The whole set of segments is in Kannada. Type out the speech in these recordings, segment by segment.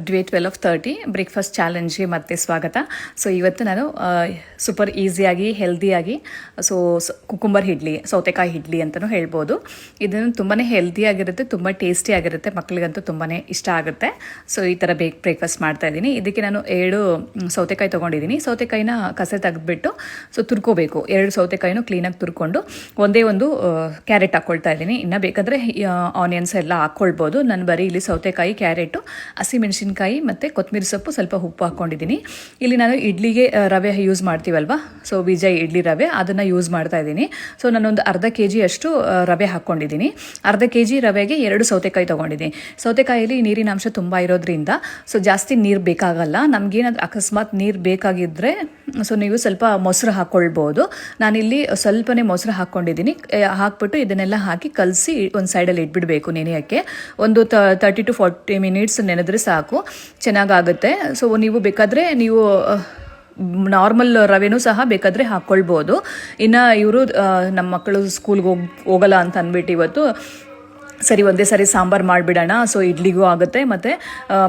ಡೇ 12:30 ಬ್ರೇಕ್ಫಾಸ್ಟ್ ಚಾಲೆಂಜ್ಗೆ ಮತ್ತೆ ಸ್ವಾಗತ. ಸೊ ಇವತ್ತು ನಾನು ಸೂಪರ್ ಈಸಿಯಾಗಿ ಹೆಲ್ದಿಯಾಗಿ ಕುಕುಂಬರ್ ಇಡ್ಲಿ, ಸೌತೆಕಾಯಿ ಇಡ್ಲಿ ಅಂತಲೂ ಹೇಳ್ಬೋದು. ಇದನ್ನು ತುಂಬಾ ಹೆಲ್ದಿಯಾಗಿರುತ್ತೆ, ತುಂಬ ಟೇಸ್ಟಿಯಾಗಿರುತ್ತೆ, ಮಕ್ಕಳಿಗಂತೂ ತುಂಬಾ ಇಷ್ಟ ಆಗುತ್ತೆ. ಸೊ ಈ ಥರ ಬ್ರೇಕ್ಫಾಸ್ಟ್ ಮಾಡ್ತಾಯಿದ್ದೀನಿ. ಇದಕ್ಕೆ ನಾನು 2 ಸೌತೆಕಾಯಿ ತೊಗೊಂಡಿದ್ದೀನಿ. ಸೌತೆಕಾಯಿನ ಕಸೆ ತೆಗೆದ್ಬಿಟ್ಟು ತುರ್ಕೋಬೇಕು. 2 ಸೌತೆಕಾಯಿನೂ ಕ್ಲೀನಾಗಿ ತುರ್ಕೊಂಡು ಒಂದೇ ಒಂದು ಕ್ಯಾರೆಟ್ ಹಾಕ್ಕೊಳ್ತಾ ಇದ್ದೀನಿ. ಇನ್ನು ಬೇಕಾದರೆ ಆನಿಯನ್ಸ್ ಎಲ್ಲ ಹಾಕ್ಕೊಳ್ಬೋದು. ನಾನು ಬರೀ ಇಲ್ಲಿ ಸೌತೆಕಾಯಿ, ಕ್ಯಾರೆಟು, ಹಸಿಮೆಣಸಿನ್ಕಾಯಿ ಮತ್ತು ಕೊತ್ತಂಬರಿ ಸೊಪ್ಪು, ಸ್ವಲ್ಪ ಉಪ್ಪು ಹಾಕ್ಕೊಂಡಿದ್ದೀನಿ. ಇಲ್ಲಿ ನಾನು ಇಡ್ಲಿಗೆ ರವೆ ಯೂಸ್ ಮಾಡ್ತೀವಲ್ವ, ಸೊ ವಿಜಯ್ ಇಡ್ಲಿ ರವೆ, ಅದನ್ನು ಯೂಸ್ ಮಾಡ್ತಾ ಇದ್ದೀನಿ. ಸೊ ನಾನೊಂದು ಅರ್ಧ kg ಅಷ್ಟು ರವೆ ಹಾಕ್ಕೊಂಡಿದ್ದೀನಿ. ಅರ್ಧ kg ರವೆಗೆ 2 ಸೌತೆಕಾಯಿ ತೊಗೊಂಡಿದ್ದೀನಿ. ಸೌತೆಕಾಯಲ್ಲಿ ನೀರಿನ ಅಂಶ ತುಂಬ ಇರೋದ್ರಿಂದ ಸೊ ಜಾಸ್ತಿ ನೀರು ಬೇಕಾಗಲ್ಲ. ನಮಗೇನಾದ್ರೂ ಅಕಸ್ಮಾತ್ ನೀರು ಬೇಕಾಗಿದ್ದರೆ ಸೊ ನೀವು ಸ್ವಲ್ಪ ಮೊಸರು ಹಾಕ್ಕೊಳ್ಬೋದು. ನಾನಿಲ್ಲಿ ಸ್ವಲ್ಪನೇ ಮೊಸರು ಹಾಕ್ಕೊಂಡಿದ್ದೀನಿ. ಹಾಕ್ಬಿಟ್ಟು ಇದನ್ನೆಲ್ಲ ಹಾಕಿ ಕಲಸಿ ಒಂದು ಸೈಡಲ್ಲಿ ಇಟ್ಬಿಡಬೇಕು ನೆನೆಯೋಕ್ಕೆ. ಒಂದು 30 to 40 ಮಿನಿಟ್ಸ್ ನೆನೆದ್ರೆ ಸಾಕು, ಚೆನ್ನಾಗಾಗುತ್ತೆ. ಸೊ ನೀವು ಬೇಕಾದರೆ ನೀವು ನಾರ್ಮಲ್ ರವೆನೂ ಸಹ ಬೇಕಾದರೆ ಹಾಕ್ಕೊಳ್ಬೋದು. ಇನ್ನು ಇವರು ನಮ್ಮ ಮಕ್ಕಳು ಸ್ಕೂಲ್ಗೆ ಹೋಗಲ್ಲ ಅಂತ ಅಂದ್ಬಿಟ್ಟು ಇವತ್ತು ಸರಿ ಒಂದೇ ಸರಿ ಸಾಂಬಾರು ಮಾಡಿಬಿಡೋಣ, ಸೊ ಇಡ್ಲಿಗೂ ಆಗುತ್ತೆ ಮತ್ತು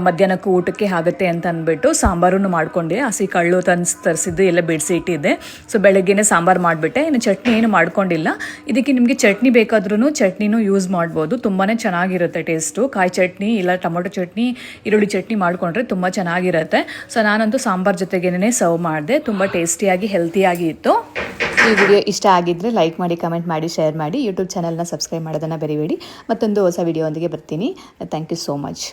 ಮಧ್ಯಾಹ್ನಕ್ಕೂ ಊಟಕ್ಕೆ ಆಗುತ್ತೆ ಅಂತ ಅಂದ್ಬಿಟ್ಟು ಸಾಂಬಾರನ್ನು ಮಾಡಿಕೊಂಡೆ. ಹಸಿ ಕಳ್ಳು ತರಿಸಿದ್ದು ಎಲ್ಲ ಬಿಡಿಸಿ ಇಟ್ಟಿದ್ದೆ. ಸೊ ಬೆಳಗ್ಗೆನೇ ಸಾಂಬಾರು ಮಾಡಿಬಿಟ್ಟೆ. ಇನ್ನು ಚಟ್ನಿ ಏನು ಮಾಡ್ಕೊಂಡಿಲ್ಲ. ಇದಕ್ಕೆ ನಿಮಗೆ ಚಟ್ನಿ ಬೇಕಾದ್ರೂ ಚಟ್ನಿನೂ ಯೂಸ್ ಮಾಡ್ಬೋದು, ತುಂಬಾ ಚೆನ್ನಾಗಿರುತ್ತೆ ಟೇಸ್ಟು. ಕಾಯಿ ಚಟ್ನಿ ಇಲ್ಲ ಟೊಮೊಟೊ ಚಟ್ನಿ, ಈರುಳ್ಳಿ ಚಟ್ನಿ ಮಾಡಿಕೊಂಡ್ರೆ ತುಂಬ ಚೆನ್ನಾಗಿರುತ್ತೆ. ಸೊ ನಾನಂತೂ ಸಾಂಬಾರು ಜೊತೆಗೇನೆ ಸರ್ವ್ ಮಾಡಿದೆ. ತುಂಬ ಟೇಸ್ಟಿಯಾಗಿ ಹೆಲ್ತಿಯಾಗಿ ಇತ್ತು. ಈ ವಿಡಿಯೋ ಇಷ್ಟ ಆಗಿದ್ದರೆ ಲೈಕ್ ಮಾಡಿ, ಕಮೆಂಟ್ ಮಾಡಿ, ಶೇರ್ ಮಾಡಿ. ಯೂಟ್ಯೂಬ್ ಚಾನಲ್ನ ಸಬ್ಸ್ಕ್ರೈಬ್ ಮಾಡೋದನ್ನು ಬರೀಬೇಡಿ. ಮತ್ತೊಂದು ಹೊಸ ವಿಡಿಯೋ ಒಂದಿಗೆ ಬರ್ತೀನಿ. Thank you so much.